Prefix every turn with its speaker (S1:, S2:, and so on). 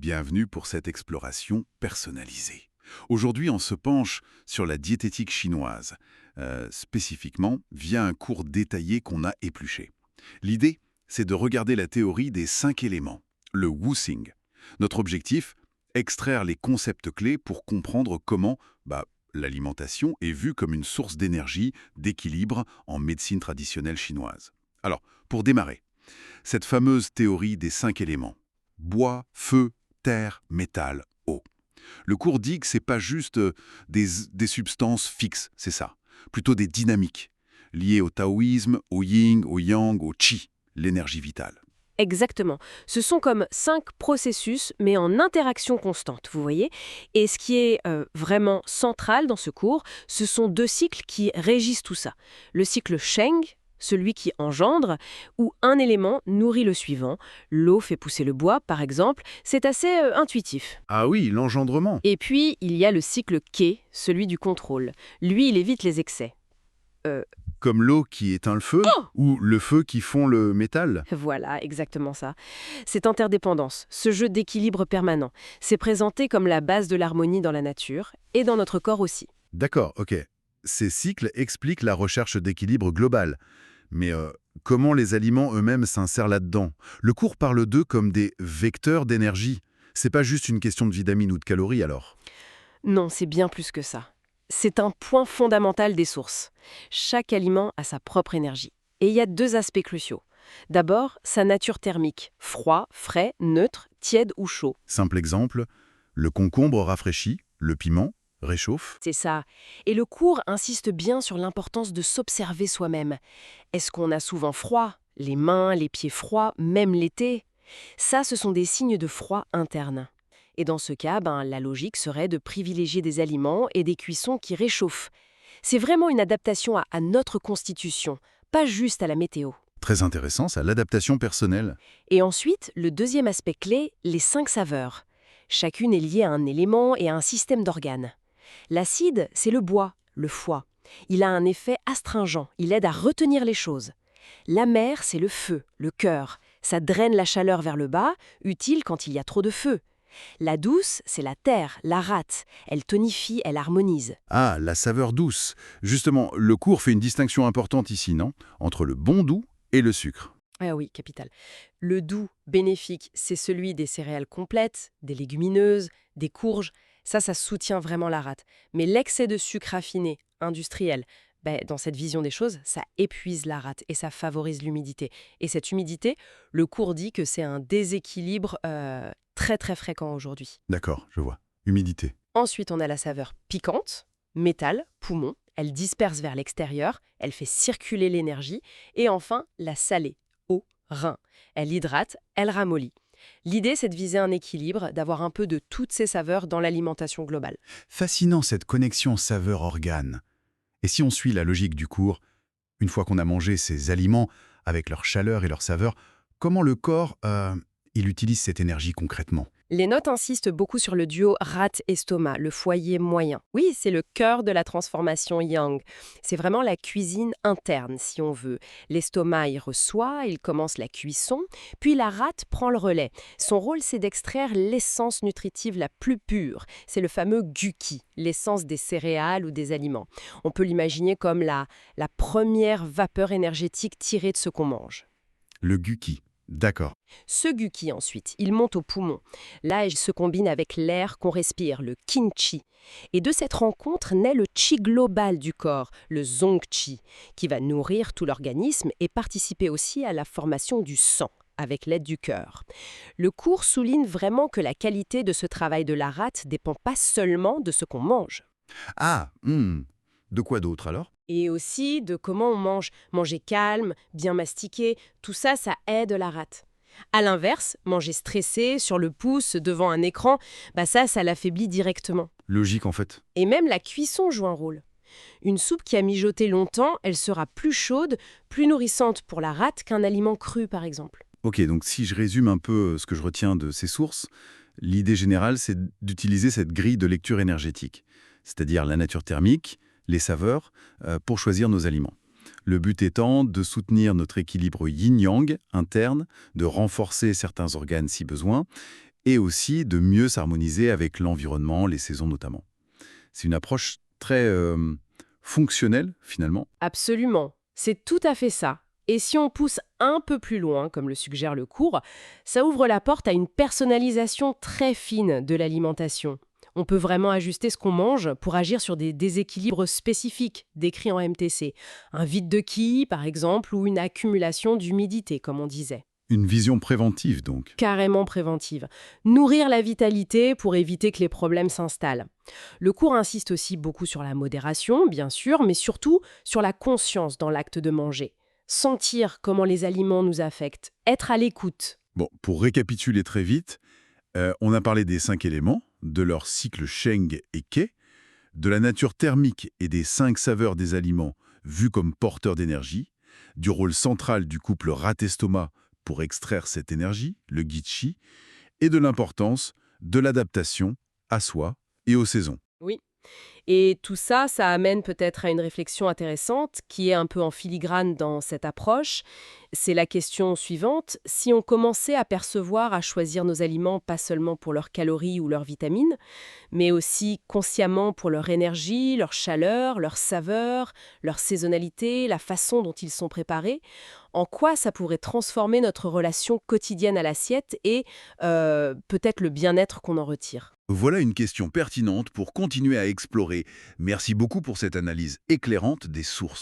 S1: Bienvenue pour cette exploration personnalisée. Aujourd'hui, on se penche sur la diététique chinoise, spécifiquement via un cours détaillé qu'on a épluché. L'idée, c'est de regarder la théorie des 5 éléments, le Wuxing. Notre objectif, extraire les concepts clés pour comprendre comment l'alimentation est vue comme une source d'énergie, d'équilibre en médecine traditionnelle chinoise. Alors, pour démarrer, cette fameuse théorie des 5 éléments, bois, feu, terre, métal, eau. Le cours dit que ce n'est pas juste des substances fixes, c'est ça. Plutôt des dynamiques, liées au taoïsme, au yin, au yang, au qi, l'énergie vitale.
S2: Exactement. Ce sont comme 5 processus, mais en interaction constante, vous voyez. Et ce qui est vraiment central dans ce cours, ce sont 2 cycles qui régissent tout ça. Le cycle Sheng, celui qui engendre, où un élément nourrit le suivant. L'eau fait pousser le bois, par exemple. C'est assez intuitif.
S1: Ah oui, l'engendrement.
S2: Et puis, il y a le cycle Ke, celui du contrôle. Lui, il évite les excès.
S1: Comme l'eau qui éteint le feu, ou le feu qui fond le métal.
S2: Voilà, exactement ça. Cette interdépendance, ce jeu d'équilibre permanent, c'est présenté comme la base de l'harmonie dans la nature et dans notre corps aussi.
S1: D'accord, ok. Ces cycles expliquent la recherche d'équilibre global. Mais comment les aliments eux-mêmes s'insèrent là-dedans? Le cours parle d'eux comme des vecteurs d'énergie. C'est pas juste une question de vitamines ou de calories alors?
S2: Non, c'est bien plus que ça. C'est un point fondamental des sources. Chaque aliment a sa propre énergie. Et il y a 2 aspects cruciaux. D'abord, sa nature thermique, froid, frais, neutre, tiède ou chaud.
S1: Simple exemple, le concombre rafraîchit, le piment réchauffe.
S2: C'est ça. Et le cours insiste bien sur l'importance de s'observer soi-même. Est-ce qu'on a souvent froid? Les mains, les pieds froids, même l'été? Ça, ce sont des signes de froid interne. Et dans ce cas, la logique serait de privilégier des aliments et des cuissons qui réchauffent. C'est vraiment une adaptation à notre constitution, pas juste à la météo.
S1: Très intéressant, ça, l'adaptation personnelle.
S2: Et ensuite, le deuxième aspect clé, les 5 saveurs. Chacune est liée à un élément et à un système d'organes. L'acide, c'est le bois, le foie. Il a un effet astringent, il aide à retenir les choses. L'amer, c'est le feu, le cœur. Ça draine la chaleur vers le bas, utile quand il y a trop de feu. La douce, c'est la terre, la rate. Elle tonifie, elle harmonise.
S1: Ah, la saveur douce. Justement, le cours fait une distinction importante ici, non? Entre le bon doux et le sucre.
S2: Ah oui, capital. Le doux, bénéfique, c'est celui des céréales complètes, des légumineuses, des courges. Ça soutient vraiment la rate. Mais l'excès de sucre raffiné, industriel, dans cette vision des choses, ça épuise la rate et ça favorise l'humidité. Et cette humidité, le cours dit que c'est un déséquilibre très très fréquent aujourd'hui.
S1: D'accord, je vois. Humidité.
S2: Ensuite, on a la saveur piquante, métal, poumon. Elle disperse vers l'extérieur, elle fait circuler l'énergie. Et enfin, la salée, eau, rein. Elle hydrate, elle ramollit. L'idée, c'est de viser un équilibre, d'avoir un peu de toutes ces saveurs dans l'alimentation globale.
S1: Fascinant cette connexion saveur-organe. Et si on suit la logique du cours, une fois qu'on a mangé ces aliments, avec leur chaleur et leur saveur, comment le corps, il utilise cette énergie concrètement?
S2: Les notes insistent beaucoup sur le duo rate-estomac, le foyer moyen. Oui, c'est le cœur de la transformation yang. C'est vraiment la cuisine interne, si on veut. L'estomac y reçoit, il commence la cuisson, puis la rate prend le relais. Son rôle, c'est d'extraire l'essence nutritive la plus pure. C'est le fameux guqi, l'essence des céréales ou des aliments. On peut l'imaginer comme la première vapeur énergétique tirée de ce qu'on mange.
S1: Le guqi. D'accord.
S2: Ce guqi, ensuite, il monte au poumon. Là, il se combine avec l'air qu'on respire, le qin-chi. Et de cette rencontre naît le qi global du corps, le zong-chi, qui va nourrir tout l'organisme et participer aussi à la formation du sang, avec l'aide du cœur. Le cours souligne vraiment que la qualité de ce travail de la rate dépend pas seulement de ce qu'on mange.
S1: Ah, de quoi d'autre alors?
S2: Et aussi de comment on mange. Manger calme, bien mastiqué, tout ça, ça aide la rate. À l'inverse, manger stressé, sur le pouce, devant un écran, ça l'affaiblit directement.
S1: Logique en fait.
S2: Et même la cuisson joue un rôle. Une soupe qui a mijoté longtemps, elle sera plus chaude, plus nourrissante pour la rate qu'un aliment cru, par exemple.
S1: Ok, donc si je résume un peu ce que je retiens de ces sources, l'idée générale, c'est d'utiliser cette grille de lecture énergétique, c'est-à-dire la nature thermique, les saveurs, pour choisir nos aliments. Le but étant de soutenir notre équilibre yin-yang interne, de renforcer certains organes si besoin, et aussi de mieux s'harmoniser avec l'environnement, les saisons notamment. C'est une approche très fonctionnelle, finalement.
S2: Absolument, c'est tout à fait ça. Et si on pousse un peu plus loin, comme le suggère le cours, ça ouvre la porte à une personnalisation très fine de l'alimentation. On peut vraiment ajuster ce qu'on mange pour agir sur des déséquilibres spécifiques décrits en MTC. Un vide de quille, par exemple, ou une accumulation d'humidité, comme on disait.
S1: Une vision préventive, donc.
S2: Carrément préventive. Nourrir la vitalité pour éviter que les problèmes s'installent. Le cours insiste aussi beaucoup sur la modération, bien sûr, mais surtout sur la conscience dans l'acte de manger. Sentir comment les aliments nous affectent, être à l'écoute.
S1: Bon, pour récapituler très vite, on a parlé des 5 éléments, de leur cycle Sheng et Ke, de la nature thermique et des 5 saveurs des aliments vus comme porteurs d'énergie, du rôle central du couple rat-estomac pour extraire cette énergie, le Gitchi, et de l'importance de l'adaptation à soi et aux saisons.
S2: Oui. Et tout ça, ça amène peut-être à une réflexion intéressante qui est un peu en filigrane dans cette approche. C'est la question suivante. Si on commençait à percevoir, à choisir nos aliments pas seulement pour leurs calories ou leurs vitamines, mais aussi consciemment pour leur énergie, leur chaleur, leur saveur, leur saisonnalité, la façon dont ils sont préparés, en quoi ça pourrait transformer notre relation quotidienne à l'assiette et peut-être le bien-être qu'on en retire.
S1: Voilà une question pertinente pour continuer à explorer. Merci beaucoup pour cette analyse éclairante des sources.